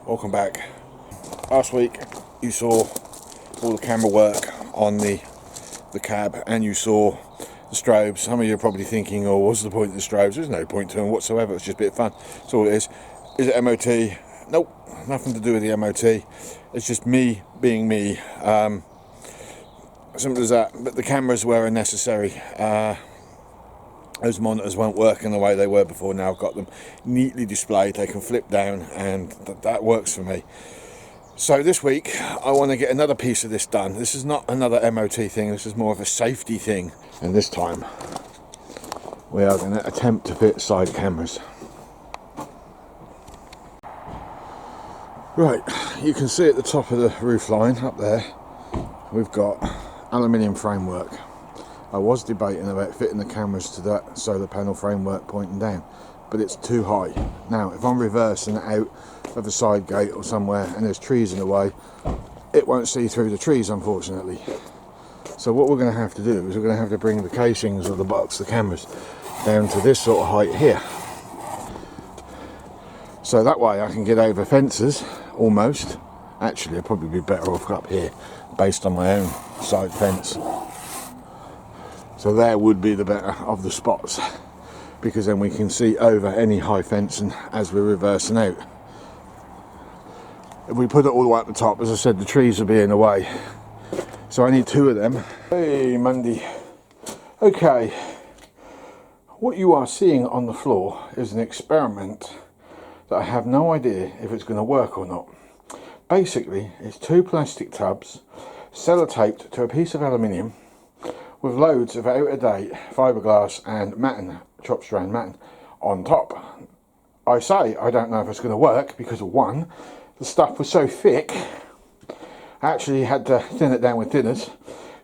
Welcome back. Last week you saw all the camera work on the cab, and you saw the strobes. Some of you are probably thinking, oh, what's the point of the strobes? There's no point to them whatsoever. It's just a bit of fun. That's all it is. Is it MOT? Nope, nothing to do with the MOT. It's just me being me. Simple as that. But the cameras were unnecessary. Those monitors won't work in the way they were before. Now I've got them neatly displayed. They can flip down, and that works for me. So this week I want to get another piece of this done. This is not another MOT thing. This is more of a safety thing. And this time we are going to attempt to fit side cameras. Right, you can see at the top of the roof line up there we've got aluminium framework. I was debating about fitting the cameras to that solar panel framework pointing down, but it's too high. Now if I'm reversing out of a side gate or somewhere and there's trees in the way, it won't see through the trees, unfortunately. So what we're going to have to do is we're going to have to bring the casings of the box, the cameras, down to this sort of height here. So that way I can get over fences, almost. Actually I'd probably be better off up here, based on my own side fence. So there would be the better of the spots, because then we can see over any high fencing as we're reversing out. If we put it all the way at the top, as I said, the trees will be in the way. So I need two of them. Hey, Monday. Okay, what you are seeing on the floor is an experiment that I have no idea if it's going to work or not. Basically, it's two plastic tubs sellotaped to a piece of aluminium with loads of out-of-date fiberglass and matting, chopped strand matting on top. I say I don't know if it's going to work because, one, the stuff was so thick I actually had to thin it down with thinners.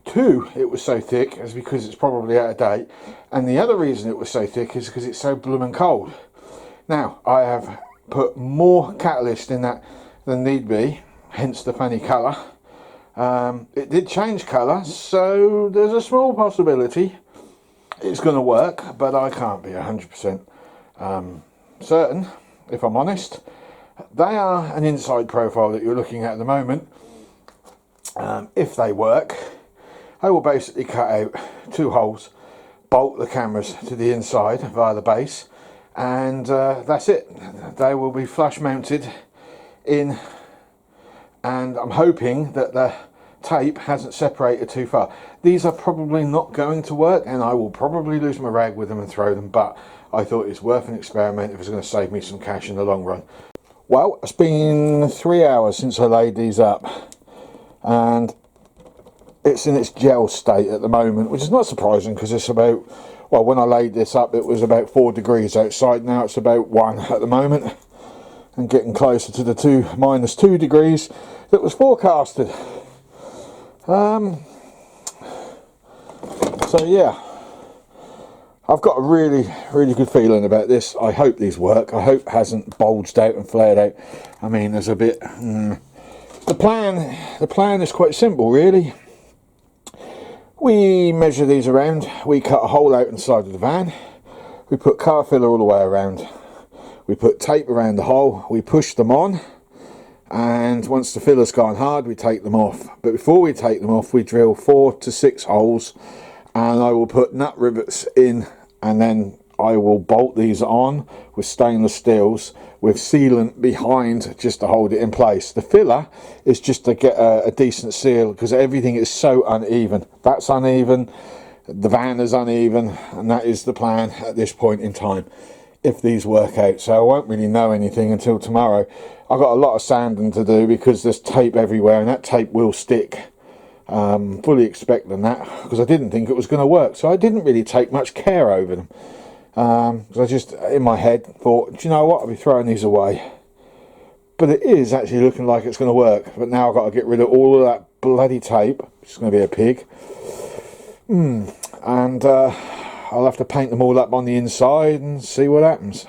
Two, it was so thick is because it's probably out of date, and the other reason it was so thick is because it's so blooming cold. Now I have put more catalyst in that than need be, hence the funny colour. It did change colour, so there's a small possibility it's going to work, but I can't be 100% certain, if I'm honest. They are an inside profile that you're looking at the moment. If they work, I will basically cut out two holes, bolt the cameras to the inside via the base, and that's it. They will be flush mounted in, and I'm hoping that the tape hasn't separated too far. These are probably not going to work, and I will probably lose my rag with them and throw them, but I thought it's worth an experiment if it's going to save me some cash in the long run. Well, it's been 3 hours since I laid these up, and it's in its gel state at the moment, which is not surprising because it's about, well, when I laid this up it was about 4 degrees outside. Now it's about 1 at the moment, and getting closer to the -2 degrees that was forecasted. So yeah, I've got a really good feeling about this. I hope these work. I hope it hasn't bulged out and flared out. I mean, there's a bit the plan is quite simple, really. We measure these around, we cut a hole out inside of the van, we put car filler all the way around, we put tape around the hole, we push them on, and once the filler's gone hard we take them off. But before we take them off we drill 4 to 6 holes, and I will put nut rivets in, and then I will bolt these on with stainless steels with sealant behind just to hold it in place. The filler is just to get a decent seal because everything is so uneven. That's uneven, the van is uneven, and that is the plan at this point in time if these work out. So I won't really know anything until tomorrow. I've got a lot of sanding to do because there's tape everywhere, and that tape will stick. Fully expecting that, because I didn't think it was going to work, so I didn't really take much care over them. Because I just, in my head, thought, do you know what, I'll be throwing these away. But it is actually looking like it's going to work. But now I've got to get rid of all of that bloody tape, which is going to be a pig. And I'll have to paint them all up on the inside and see what happens.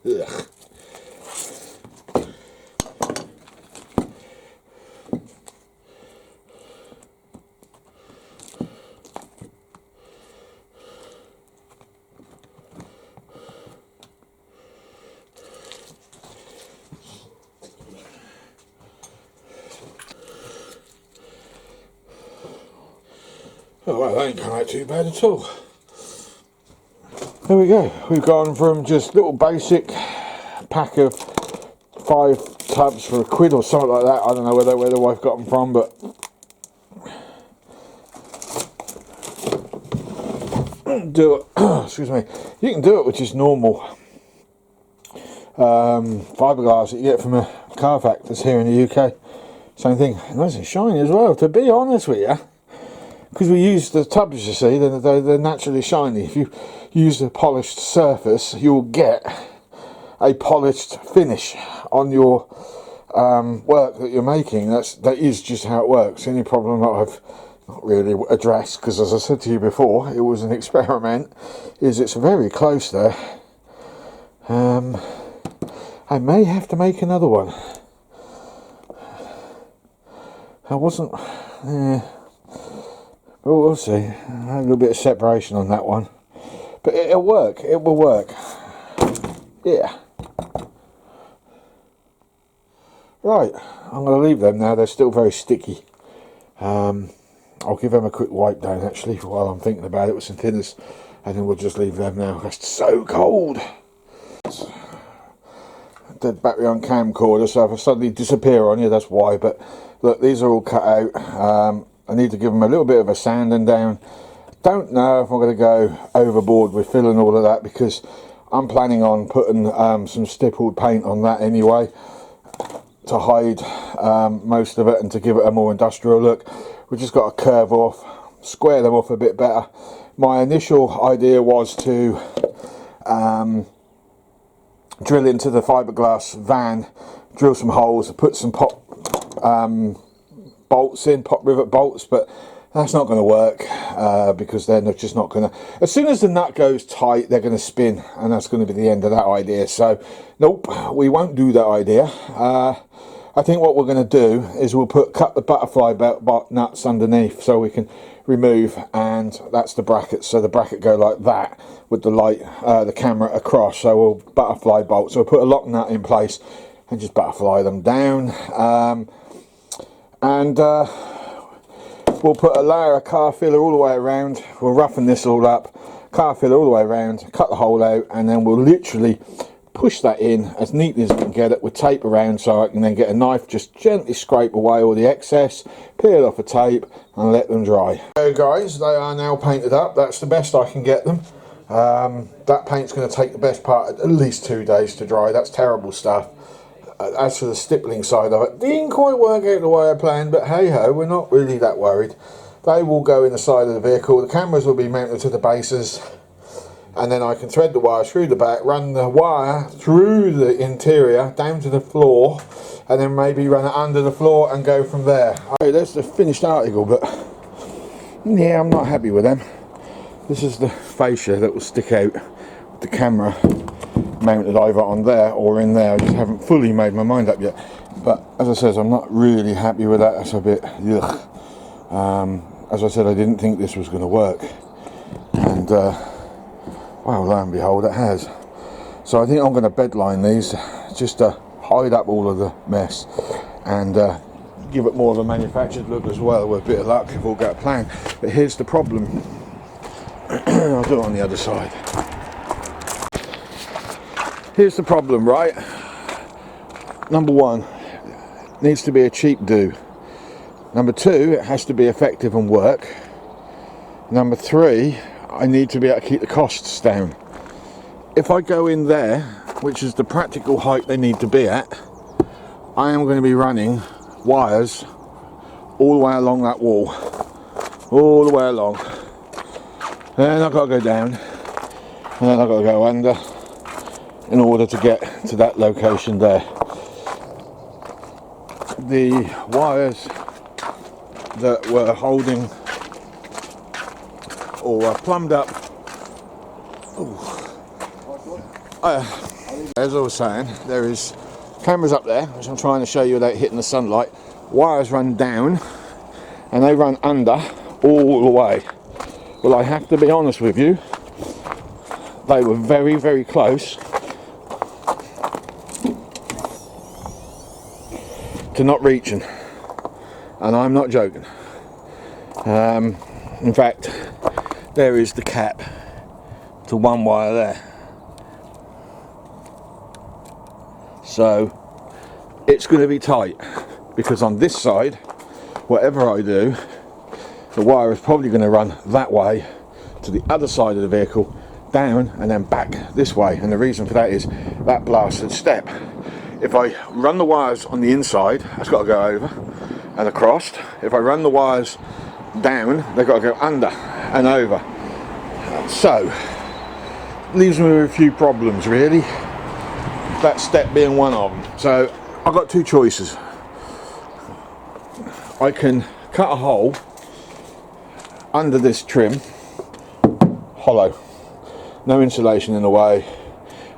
Ugh. Oh well, that ain't come out too bad at all. There we go. We've gone from just little basic pack of 5 tubs for £1 or something like that. I don't know where the wife got them from, but do it. Excuse me. You can do it with just normal fiberglass that you get from a car factory here in the UK. Same thing. Nice and shiny as well. To be honest with you. Because we use the tubs, you see, they're naturally shiny. If you use a polished surface, you'll get a polished finish on your work that you're making. That is just how it works. The only problem that I've not really addressed, because as I said to you before, it was an experiment, is it's very close there. I may have to make another one. I wasn't... But we'll see. A little bit of separation on that one. But it'll work. It will work. Yeah. Right. I'm going to leave them now. They're still very sticky. I'll give them a quick wipe down actually while I'm thinking about it with some thinners. And then we'll just leave them now. It's so cold. Dead battery on camcorder. So if I suddenly disappear on you, that's why. But look, these are all cut out. I need to give them a little bit of a sanding down. Don't know if I'm going to go overboard with filling all of that, because I'm planning on putting some stippled paint on that anyway to hide most of it and to give it a more industrial look. We've just got to curve off, square them off a bit better. My initial idea was to drill into the fiberglass van, drill some holes, put some pop bolts in, pop rivet bolts, but that's not going to work because they're just not going to... As soon as the nut goes tight, they're going to spin, and that's going to be the end of that idea. So, nope, we won't do that idea. I think what we're going to do is we'll cut the butterfly nuts underneath so we can remove, and that's the bracket. So the bracket go like that with the light, the camera across. So we'll butterfly bolt. So we'll put a lock nut in place and just butterfly them down. And we'll put a layer of car filler all the way around. We'll roughen this all up, car filler all the way around, cut the hole out, and then we'll literally push that in as neatly as we can get it with tape around, so I can then get a knife, just gently scrape away all the excess, peel off a tape and let them dry. So guys, they are now painted up. That's the best I can get them. That paint's going to take the best part at least 2 days to dry. That's terrible stuff. As for the stippling side of it, didn't quite work out the way I planned, but hey ho, we're not really that worried. They will go in the side of the vehicle. The cameras will be mounted to the bases, and then I can thread the wire through the back, run the wire through the interior down to the floor, and then maybe run it under the floor and go from there. Okay, that's the finished article, but yeah, I'm not happy with them. This is the fascia that will stick out with the camera mounted either on there or in there. I just haven't fully made my mind up yet, but as I said, I'm not really happy with that. That's a bit ugh. As I said, I didn't think this was going to work, and well, lo and behold, it has. So I think I'm going to bedline these just to hide up all of the mess and give it more of a manufactured look as well. With a bit of luck, if we'll get a plan. But here's the problem. I'll do it on the other side. Here's the problem, right? Number one, it needs to be a cheap do. Number two, it has to be effective and work. Number three, I need to be able to keep the costs down. If I go in there, which is the practical height they need to be at, I am going to be running wires all the way along that wall. All the way along. Then I've got to go down. And then I've got to go under in order to get to that location there. The wires that were holding or were plumbed up As I was saying, there is cameras up there, which I'm trying to show you without hitting the sunlight. Wires run down and they run under all the way. Well, I have to be honest with you, they were very, very close to not reaching, and I'm not joking. In fact, there is the cap to one wire there. So it's going to be tight, because on this side, whatever I do, the wire is probably going to run that way to the other side of the vehicle, down and then back this way. And the reason for that is that blasted step. If I run the wires on the inside, that's got to go over and across. If I run the wires down, they've got to go under and over. So leaves me with a few problems, really, that step being one of them. So I've got two choices. I can cut a hole under this trim, hollow, no insulation in the way.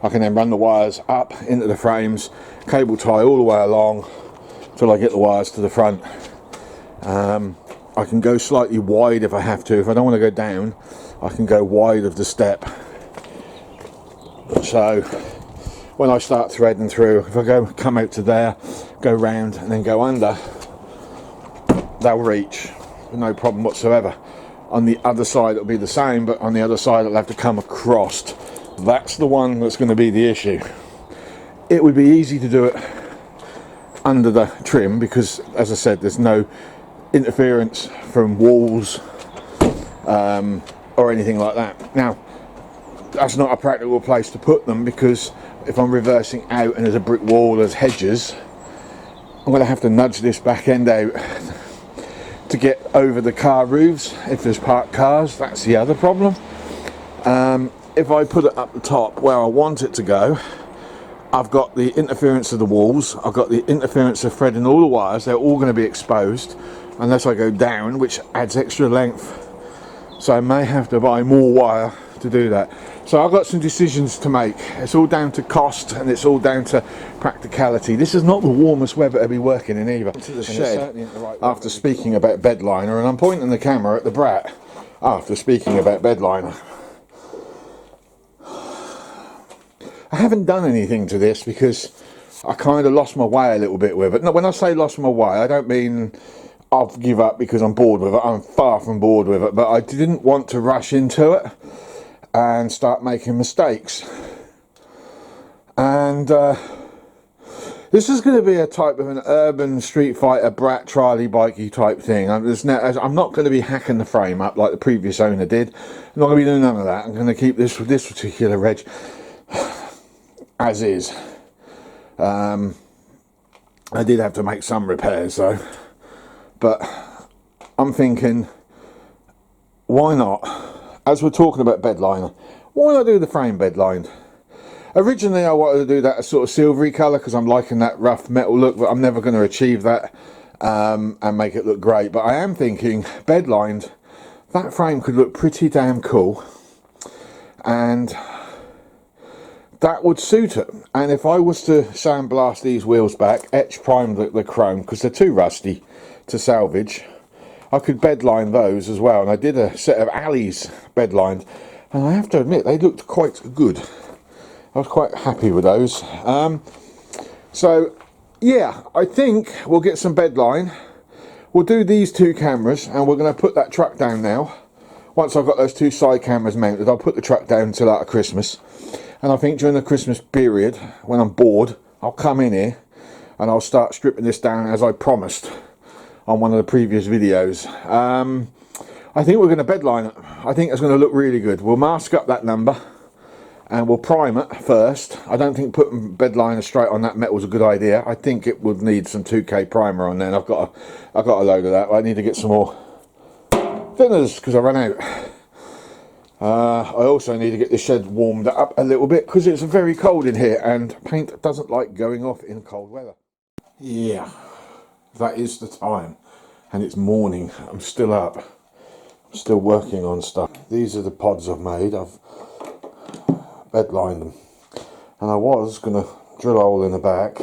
I can then run the wires up into the frames, cable tie all the way along till I get the wires to the front. I can go slightly wide if I have to. If I don't want to go down, I can go wide of the step. So when I start threading through, if I come out to there, go round and then go under, they'll reach with no problem whatsoever. On the other side it'll be the same, but on the other side it'll have to come across. That's the one that's going to be the issue. It would be easy to do it under the trim because, as I said, there's no interference from walls or anything like that. Now, that's not a practical place to put them, because if I'm reversing out and there's a brick wall, there's hedges, I'm going to have to nudge this back end out to get over the car roofs if there's parked cars. That's the other problem. If I put it up the top where I want it to go, I've got the interference of the walls, I've got the interference of threading all the wires. They're all going to be exposed unless I go down, which adds extra length, so I may have to buy more wire to do that. So I've got some decisions to make. It's all down to cost and it's all down to practicality. This is not the warmest weather to be working in either. To the shed after speaking about bed liner, and I'm pointing the camera at the Brat after speaking about bed liner. I haven't done anything to this because I kind of lost my way a little bit with it. No, when I say lost my way, I don't mean I'll give up because I'm bored with it. I'm far from bored with it, but I didn't want to rush into it and start making mistakes. And this is going to be a type of an urban street fighter Brat trialy bikey type thing. I'm not going to be hacking the frame up like the previous owner did. I'm not going to be doing none of that. I'm going to keep this particular reg as is. I did have to make some repairs though, but I'm thinking, why not, as we're talking about bed liner, why not do the frame bed lined? Originally I wanted to do that a sort of silvery colour because I'm liking that rough metal look, but I'm never going to achieve that and make it look great. But I am thinking bed lined, that frame could look pretty damn cool, and that would suit it. And if I was to sandblast these wheels back, etch prime the chrome, because they're too rusty to salvage, I could bed line those as well. And I did a set of Alley's bed lined, and I have to admit they looked quite good. I was quite happy with those. So yeah, I think we'll get some bed line. We'll do these two cameras, and we're going to put that truck down now. Once I've got those two side cameras mounted, I'll put the truck down until after Christmas. And I think during the Christmas period, when I'm bored, I'll come in here and I'll start stripping this down as I promised on one of the previous videos. I think we're going to bed line it. I think it's going to look really good. We'll mask up that number and we'll prime it first. I don't think putting bed liner straight on that metal is a good idea. I think it would need some 2K primer on there, and I've got a load of that. I need to get some more thinners because I ran out. I also need to get this shed warmed up a little bit because it's very cold in here and paint doesn't like going off in cold weather. Yeah, that is the time, and it's morning. I'm still up. I'm still working on stuff. These are the pods I've made. I've bed lined them. and I was going to drill a hole in the back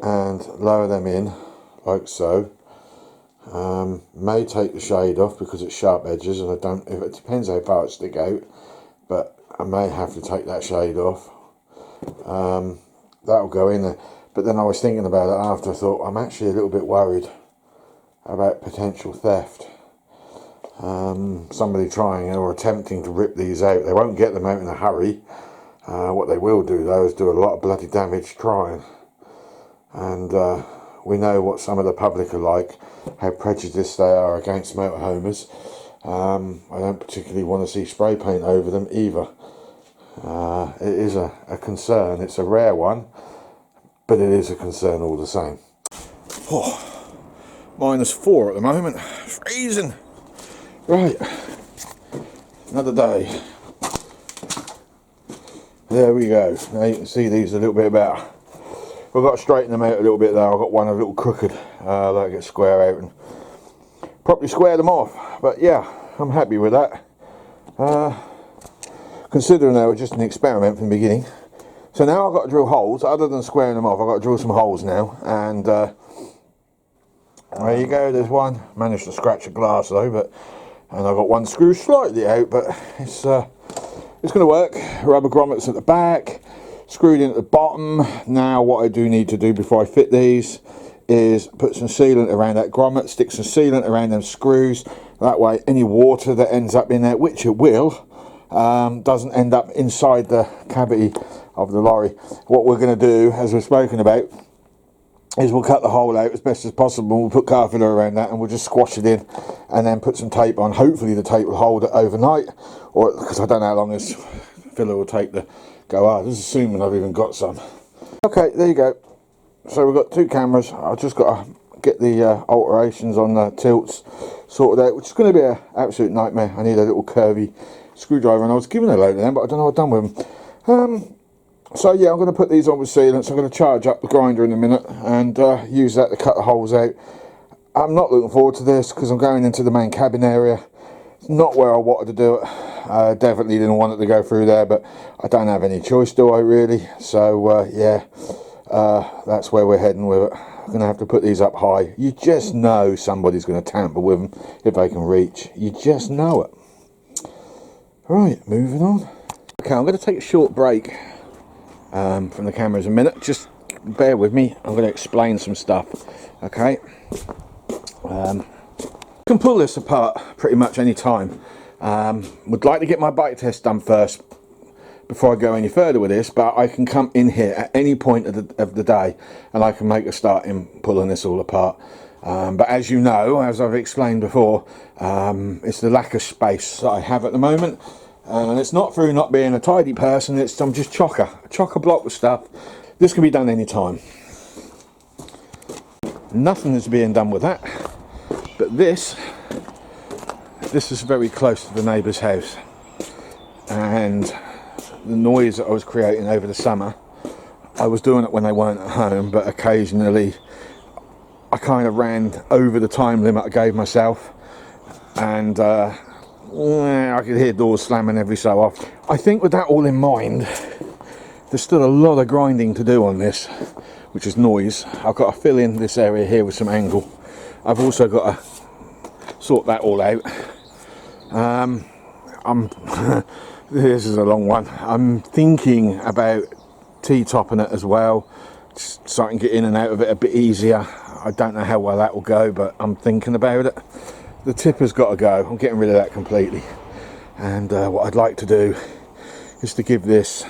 and lower them in like so. May take the shade off because it's sharp edges, and I don't, if it depends how far it stick out, but I may have to take that shade off. That'll go in there. But then I was thinking about it after, I thought I'm actually a little bit worried about potential theft. Somebody trying or attempting to rip these out. They won't get them out in a hurry. What they will do though is do a lot of bloody damage trying. And we know what some of the public are like, how prejudiced they are against motorhomers. I don't particularly want to see spray paint over them either. It is a concern. It's a rare one, but it is a concern all the same. Oh, -4 at the moment. Freezing. Right, another day. There we go. Now you can see these a little bit better. We've got to straighten them out a little bit though. I've got one a little crooked. Let it get square out and properly square them off. But yeah, I'm happy with that. Considering they were just an experiment from the beginning. So now I've got to drill holes. Other than squaring them off, I've got to drill some holes now. And there you go, there's one. Managed to scratch a glass though, and I've got one screw slightly out, but it's going to work. Rubber grommets at the back, screwed in at the bottom. Now what I do need to do before I fit these is put some sealant around that grommet, stick some sealant around them screws. That way any water that ends up in there, which it will, doesn't end up inside the cavity of the lorry. What we're going to do, as we've spoken about, is we'll cut the hole out as best as possible. We'll put car filler around that and we'll just squash it in and then put some tape on. Hopefully the tape will hold it overnight, or because I don't know how long this filler will take to go out. This is assuming I've even got some. Okay, there you go. So we've got 2 cameras. I've just got to get the alterations on the tilts sorted out, which is going to be an absolute nightmare. I need a little curvy screwdriver, and I was given a load of them, but I don't know what I've done with them. So yeah, I'm going to put these on with sealants. I'm going to charge up the grinder in a minute and use that to cut the holes out. I'm not looking forward to this because I'm going into the main cabin area. It's not where I wanted to do it. I definitely didn't want it to go through there, but I don't have any choice, do I really? So yeah, that's where we're heading with it. I'm going to have to put these up high. You just know somebody's going to tamper with them if they can reach. You just know it. Right, moving on. Okay, I'm going to take a short break from the cameras a minute. Just bear with me. I'm going to explain some stuff. Okay. You can pull this apart pretty much any time. Would like to get my bike test done first before I go any further with this, but I can come in here at any point of the day and I can make a start in pulling this all apart. But as you know, as I've explained before, it's the lack of space that I have at the moment. And it's not through not being a tidy person, it's I'm just chock-a-block with stuff. This can be done any time. Nothing is being done with that. But this is very close to the neighbour's house. And the noise that I was creating over the summer, I was doing it when they weren't at home, but occasionally I kind of ran over the time limit I gave myself. And I could hear doors slamming every so often. I think with that all in mind, there's still a lot of grinding to do on this, which is noise. I've got to fill in this area here with some angle. I've also got to sort that all out. This is a long one. I'm thinking about T-topping it as well, so I can get in and out of it a bit easier. I don't know how well that will go, but I'm thinking about it. The tipper's got to go. I'm getting rid of that completely. And what I'd like to do is to give this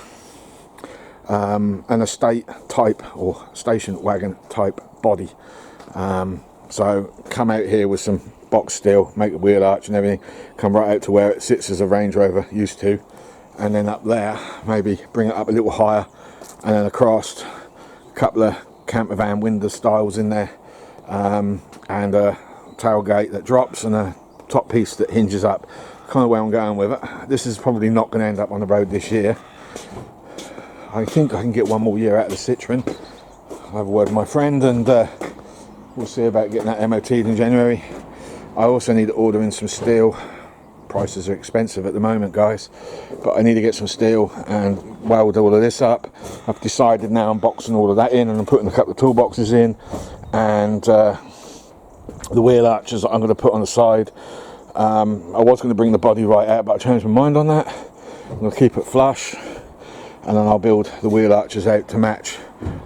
an estate type or station wagon type body. So come out here with some box steel, make a wheel arch and everything, come right out to where it sits as a Range Rover used to, and then up there maybe bring it up a little higher, and then across a couple of camper van window styles in there, and a tailgate that drops and a top piece that hinges up. Kind of where I'm going with it. This is probably not going to end up on the road this year. I think I can get one more year out of the Citroen. I'll have a word with my friend and we'll see about getting that MOT'd in January. I also need to order in some steel prices are expensive at the moment, guys, but I need to get some steel and weld all of this up. I've decided now I'm boxing all of that in, and I'm putting a couple of toolboxes in, and the wheel arches I'm going to put on the side. I was going to bring the body right out, but I changed my mind on that. I'm going to keep it flush, and then I'll build the wheel arches out to match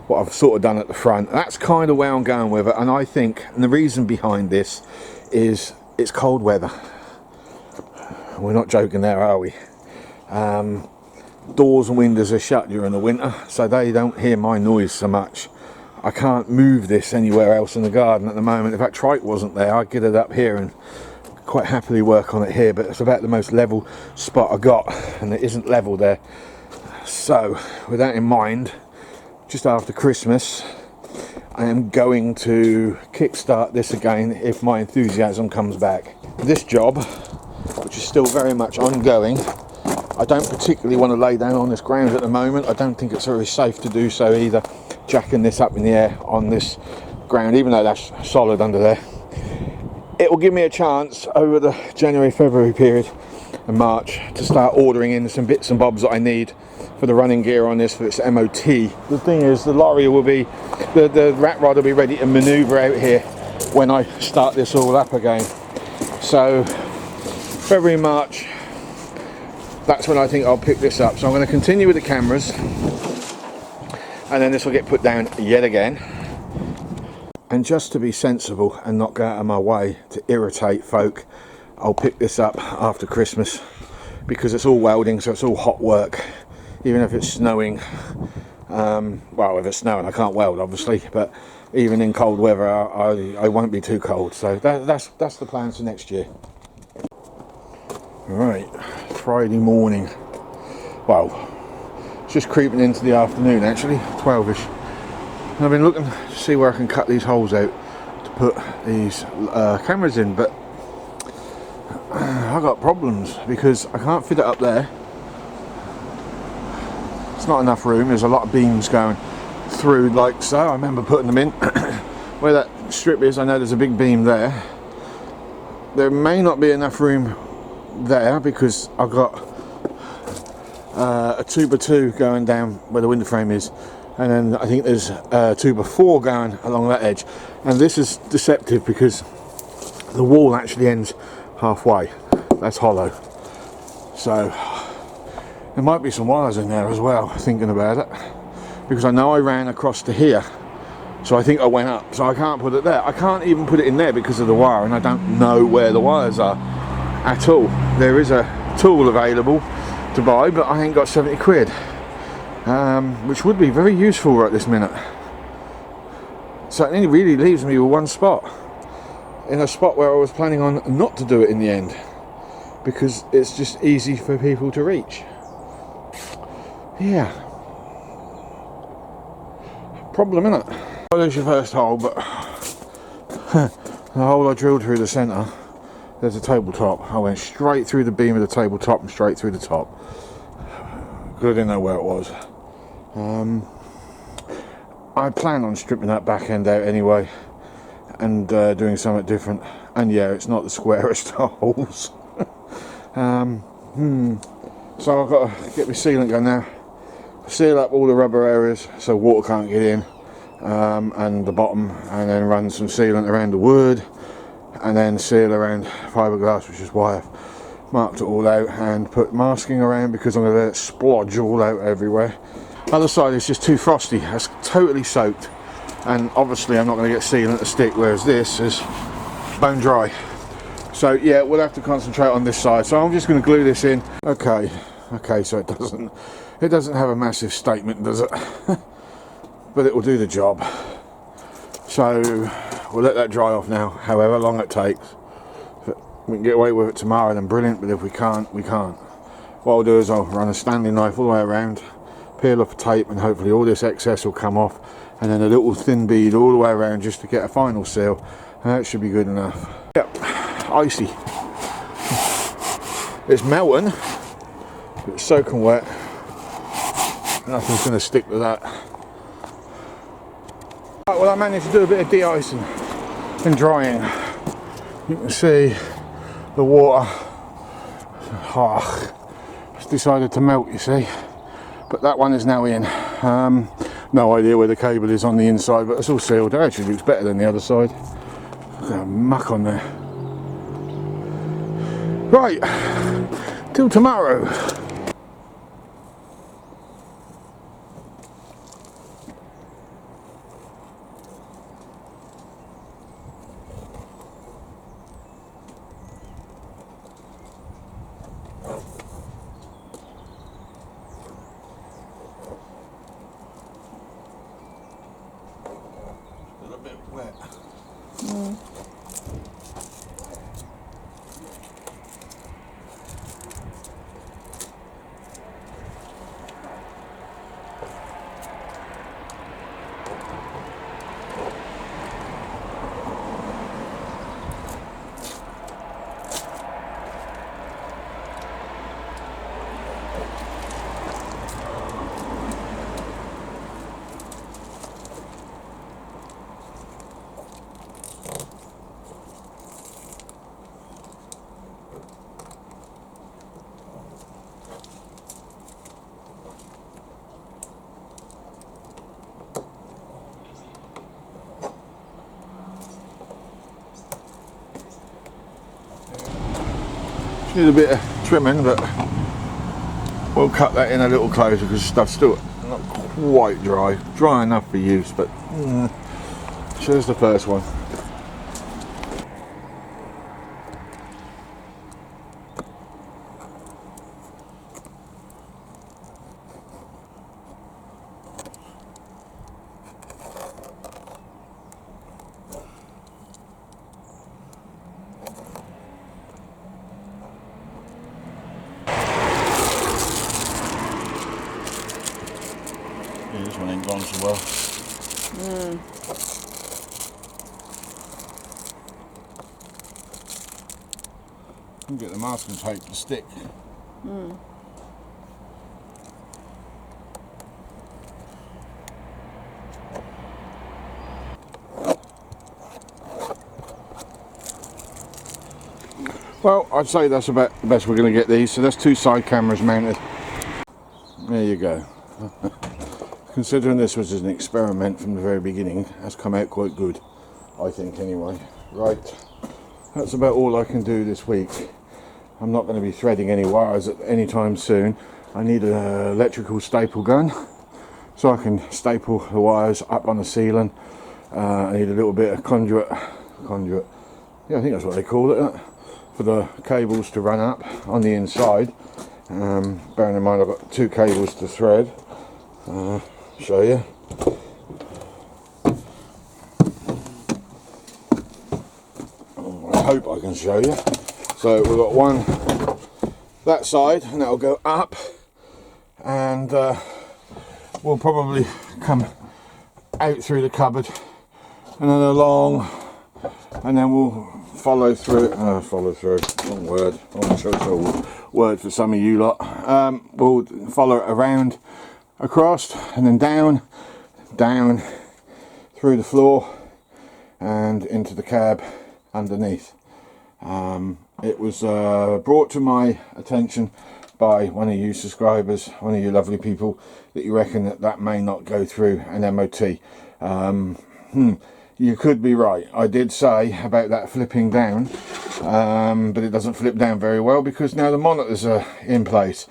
what I've sort of done at the front. That's kind of where I'm going with it, and I think, and the reason behind this is it's cold weather. We're not joking there, are we? Doors and windows are shut during the winter, so they don't hear my noise so much. I can't move this anywhere else in the garden at the moment. If that trike wasn't there, I'd get it up here and quite happily work on it here, but it's about the most level spot I got, and it isn't level there. So with that in mind, just after Christmas, I am going to kickstart this again if my enthusiasm comes back. This job, which is still very much ongoing, I don't particularly want to lay down on this ground at the moment. I don't think it's very safe to do so either, jacking this up in the air on this ground, even though that's solid under there. It will give me a chance over the January-February period and March to start ordering in some bits and bobs that I need for the running gear on this for its MOT. The thing is, the lorry will be, the rat rod will be ready to manoeuvre out here when I start this all up again. So February, March, that's when I think I'll pick this up. So I'm going to continue with the cameras, and then this will get put down yet again. And just to be sensible and not go out of my way to irritate folk, I'll pick this up after Christmas, because it's all welding, so it's all hot work. Even if it's snowing, well, if it's snowing I can't weld obviously, but even in cold weather I won't be too cold. So that's the plans for next year. Right, Friday morning. Well, it's just creeping into the afternoon actually, 12ish. I've been looking to see where I can cut these holes out to put these cameras in, but I've got problems because I can't fit it up there. It's not enough room. There's a lot of beams going through like so. I remember putting them in. Where that strip is, I know there's a big beam there. There may not be enough room there because I've got a 2x2 going down where the window frame is, and then I think there's 2x4 going along that edge, and this is deceptive because the wall actually ends halfway. That's hollow, so there might be some wires in there as well, thinking about it, because I know I ran across to here, so I think I went up, so I can't put it there. I can't even put it in there because of the wire, and I don't know where the wires are at all. There is a tool available to buy, but I ain't got 70 quid, which would be very useful right this minute. So it only really leaves me with one spot, in a spot where I was planning on not to do it in the end, because it's just easy for people to reach. Yeah, problem, innit? Well, there's your first hole, but the hole I drilled through the centre, there's a tabletop. I went straight through the beam of the tabletop and straight through the top. Good, I didn't know where it was. I plan on stripping that back end out anyway and doing something different. And yeah, it's not the squarest holes. So I've got to get my sealant gun now, seal up all the rubber areas so water can't get in, and the bottom, and then run some sealant around the wood, and then seal around fiberglass, which is why I've marked it all out, and put masking around because I'm going to let it splodge all out everywhere. Other side is just too frosty, it's totally soaked, and obviously I'm not going to get sealant to stick, whereas this is bone dry. So yeah, we'll have to concentrate on this side, so I'm just going to glue this in. Okay, so it doesn't have a massive statement, does it? But it will do the job. So we'll let that dry off now, however long it takes. If we can get away with it tomorrow, then brilliant, but if we can't, we can't. What I'll do is I'll run a Stanley knife all the way around, peel off the tape, and hopefully all this excess will come off, and then a little thin bead all the way around just to get a final seal, and that should be good enough. Yep, icy. It's melting, but it's soaking wet. Nothing's going to stick to that. Right, well, I managed to do a bit of de-icing and drying. You can see the water it's decided to melt, you see. But that one is now in. No idea where the cable is on the inside, but it's all sealed. It actually looks better than the other side. Look at that muck on there. Right, till tomorrow. A bit wet. Need a bit of trimming, but we'll cut that in a little closer because stuff's still not quite dry enough for use, but so there's the first one. Yeah, this one ain't gone so well. Can get the masking tape to stick. Well, I'd say that's about the best we're going to get these. So that's 2 side cameras mounted. There you go. Considering this was an experiment from the very beginning, has come out quite good, I think anyway. Right, that's about all I can do this week. I'm not going to be threading any wires at any time soon. I need an electrical staple gun so I can staple the wires up on the ceiling. I need a little bit of conduit, yeah, I think that's what they call it, for the cables to run up on the inside. Bearing in mind I've got 2 cables to thread. Show you. I hope I can show you. So we've got one that side, and that'll go up, and we'll probably come out through the cupboard and then along, and then we'll follow through. Wrong word. I'm sure it's a word for some of you lot. We'll follow it around, across, and then down through the floor and into the cab underneath. It was brought to my attention by one of you subscribers, one of you lovely people, that you reckon that may not go through an MOT. You could be right. I did say about that flipping down, but it doesn't flip down very well because now the monitors are in place.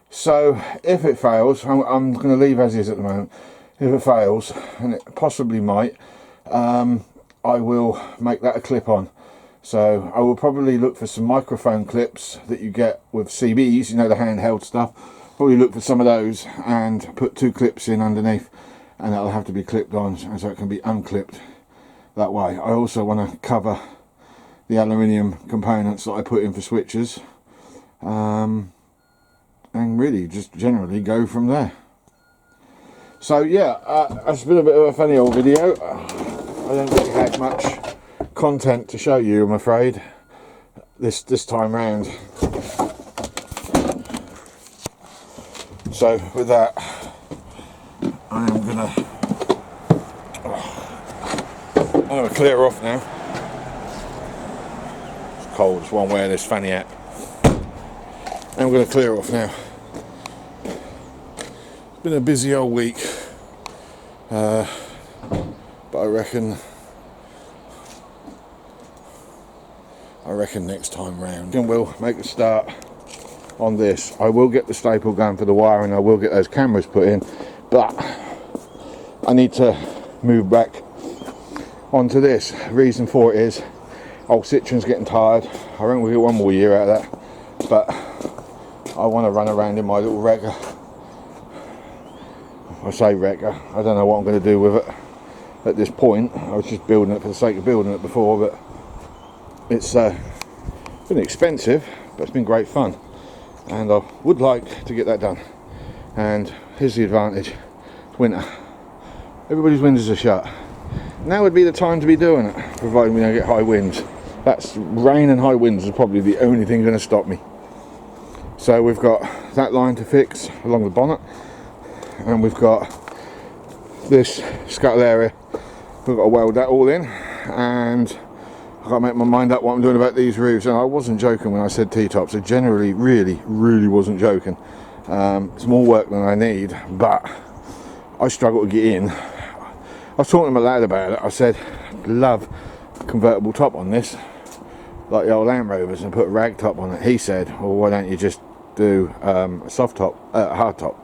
So if it fails, I'm going to leave as is at the moment. If it fails, and it possibly might, I will make that a clip-on. So I will probably look for some microphone clips that you get with CBs, you know, the handheld stuff. Probably look for some of those and put 2 clips in underneath, and that'll have to be clipped on so it can be unclipped that way. I also want to cover the aluminium components that I put in for switches, and really just generally go from there. So yeah, it's been a bit of a funny old video. I don't really have much content to show you, I'm afraid, this time round. So with that, I'm gonna clear off now. It's cold, it's one wearing this fanny hat. I'm going to clear off now. It's been a busy old week, but I reckon next time round we'll make a start on this. I will get the staple gun for the wire, and I will get those cameras put in, but I need to move back onto this. Reason for it is old Citroen's getting tired. I reckon we'll get one more year out of that, but I want to run around in my little wrecker. I say wrecker, I don't know what I'm going to do with it at this point. I was just building it for the sake of building it before, but it's been expensive, but it's been great fun, and I would like to get that done. And here's the advantage: it's winter, everybody's windows are shut. Now would be the time to be doing it, providing we don't get high winds. That's rain and high winds is probably the only thing going to stop me. So we've got that line to fix along the bonnet, and we've got this scuttle area. We've got to weld that all in, and I've got to make my mind up what I'm doing about these roofs. And I wasn't joking when I said T-tops. I generally really wasn't joking. It's more work than I need, but I struggle to get in. I was talking to my lad about it. I said, love a convertible top on this, like the old Land Rovers, and put a rag top on it. He said, well, why don't you just do a soft top, a hard top,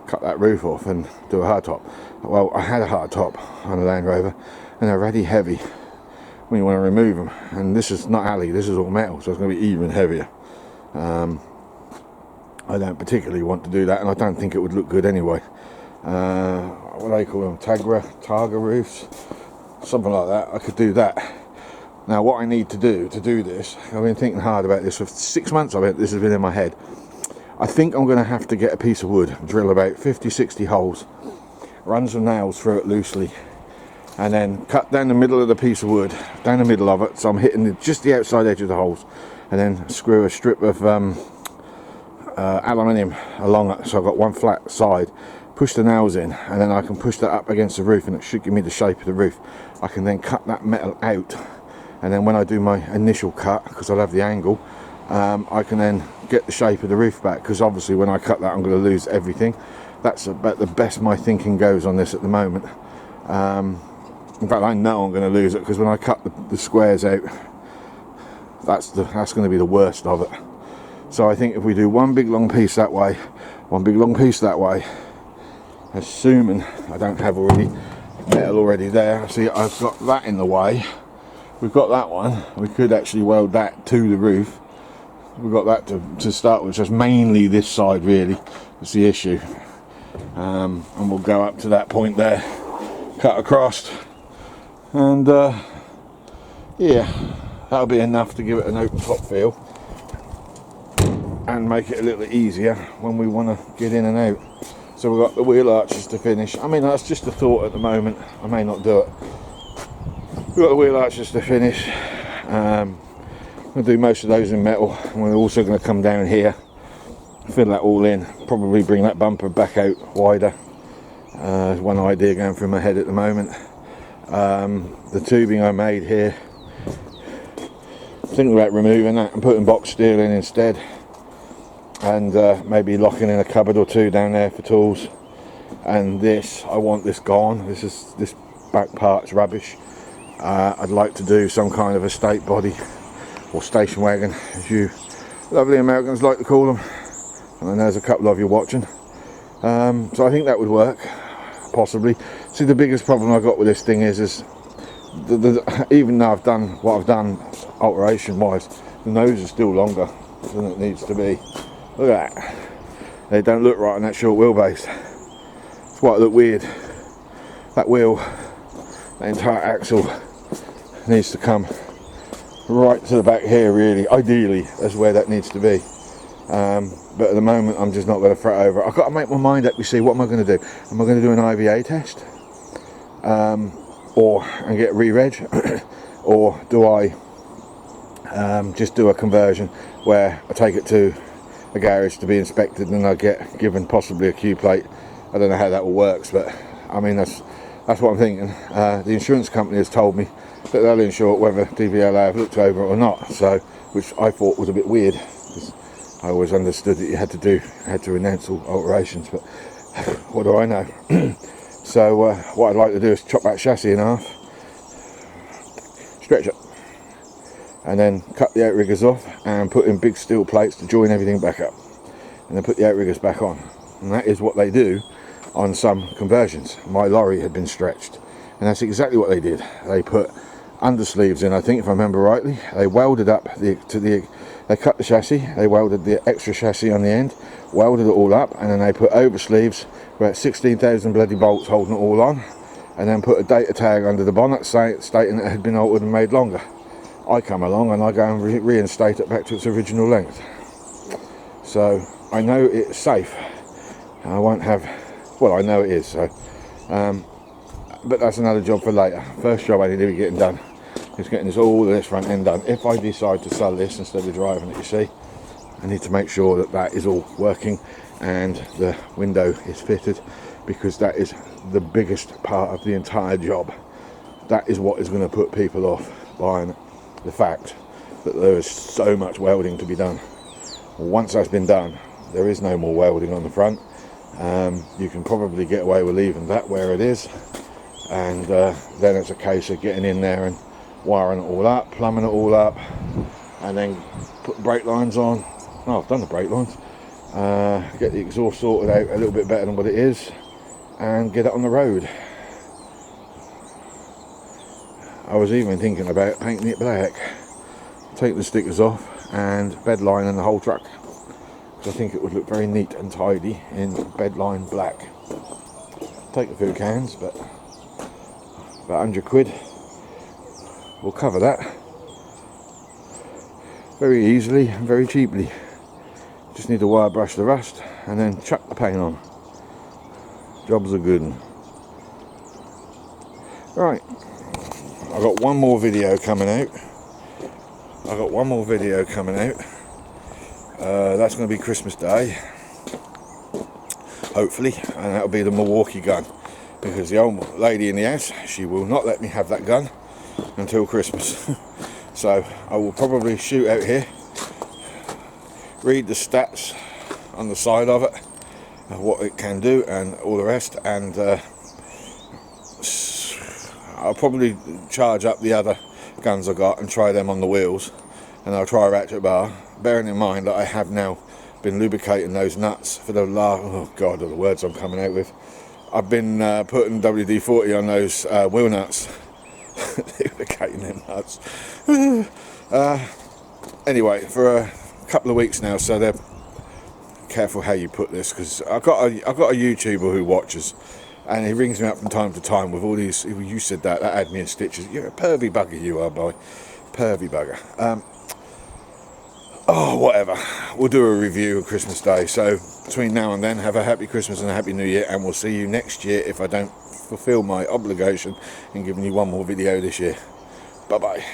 cut that roof off and do a hard top. Well, I had a hard top on a Land Rover, and they're already heavy when you want to remove them. And this is not alley, this is all metal, so it's going to be even heavier. I don't particularly want to do that, and I don't think it would look good anyway. What do they call them? Targa roofs, something like that. I could do that. Now, what I need to do this, I've been thinking hard about this for 6 months. This has been in my head. I think I'm going to have to get a piece of wood, drill about 50-60 holes, run some nails through it loosely, and then cut down the middle of the piece of wood, down the middle of it, so I'm hitting just the outside edge of the holes, and then screw a strip of aluminium along it, so I've got one flat side. Push the nails in, and then I can push that up against the roof, and it should give me the shape of the roof. I can then cut that metal out, and then when I do my initial cut, because I'll have the angle, I can then get the shape of the roof back, because obviously when I cut that I'm going to lose everything. That's about the best my thinking goes on this at the moment. In fact, I know I'm going to lose it, because when I cut the squares out, that's going to be the worst of it. So I think if we do one big long piece that way, one big long piece that way, assuming I don't have metal already there. See, I've got that in the way. We've got that one. We could actually weld that to the roof. We've got that to start with, just mainly this side really. That's the issue. And we'll go up to that point there, cut across, and yeah, that'll be enough to give it an open top feel and make it a little easier when we want to get in and out. So we've got the wheel arches to finish. I mean, that's just a thought at the moment. I may not do it. We've got the wheel arches to finish. We'll do most of those in metal. And we're also going to come down here, fill that all in, probably bring that bumper back out wider. There's one idea going through my head at the moment. The tubing I made here, thinking about removing that and putting box steel in instead. And maybe locking in a cupboard or two down there for tools. And this, I want this gone. This back part's rubbish. I'd like to do some kind of estate body or station wagon, as you lovely Americans like to call them. And there's a couple of you watching. So I think that would work, possibly. See, the biggest problem I've got with this thing is even though I've done what I've done alteration wise, the nose is still longer than it needs to be. Look at that. They don't look right on that short wheelbase. It's quite look weird. That wheel, the entire axle needs to come right to the back here really. Ideally, that's where that needs to be. But at the moment, I'm just not going to fret over it. I've got to make my mind up, you see, what am I going to do? Am I going to do an IVA test? And get re-reg? Or do I just do a conversion where I take it to a garage to be inspected and I get given possibly a Q plate? I don't know how that all works, but I mean that's what I'm thinking. The insurance company has told me that they'll insure it whether DVLA have looked over it or not, so which I thought was a bit weird. I always understood that you had to renounce all alterations, but what do I know? So what I'd like to do is chop that chassis in half, stretch it, and then cut the outriggers off and put in big steel plates to join everything back up, and then put the outriggers back on. And that is what they do on some conversions. My lorry had been stretched, and that's exactly what they did. They put undersleeves in, I think, if I remember rightly. They welded up they cut the chassis, they welded the extra chassis on the end, welded it all up, and then they put oversleeves about 16,000 bloody bolts holding it all on, and then put a data tag under the bonnet stating that it had been altered and made longer. I come along and I go and reinstate it back to its original length. So I know it's safe. I won't have, well, I know it is, so but that's another job for later. First job I need to be getting done is getting all of this front end done. If I decide to sell this instead of driving it, you see, I need to make sure that that is all working and the window is fitted, because that is the biggest part of the entire job. That is what is going to put people off buying the fact that there is so much welding to be done. Once that's been done, there is no more welding on the front. You can probably get away with leaving that where it is, and then it's a case of getting in there and wiring it all up, plumbing it all up, and then put brake lines on. Oh, I've done the brake lines. Get the exhaust sorted out a little bit better than what it is, and get it on the road. I was even thinking about painting it black, take the stickers off and bedline and the whole truck. I think it would look very neat and tidy in bedline black. Take a few cans, but about 100 quid will cover that very easily and very cheaply. Just need to wire brush the rust and then chuck the paint on. Job's a good one. Right, I've got one more video coming out. That's going to be Christmas Day, hopefully, and that'll be the Milwaukee gun, because the old lady in the house, she will not let me have that gun until Christmas. So I will probably shoot out here, read the stats on the side of it, of what it can do and all the rest, and I'll probably charge up the other guns I got and try them on the wheels, and I'll try a ratchet bar, bearing in mind that I have now been lubricating those nuts for the last, oh god, the words I'm coming out with. I've been putting WD-40 on those wheel nuts, lubricating them nuts. Anyway, for a couple of weeks now, so they're careful how you put this, because I've got a YouTuber who watches, and he rings me up from time to time with all these, you said that had me in stitches. You're a pervy bugger, you are, boy. Pervy bugger. Oh, whatever. We'll do a review of Christmas Day. So between now and then, have a happy Christmas and a happy New Year, and we'll see you next year if I don't fulfill my obligation in giving you one more video this year. Bye bye.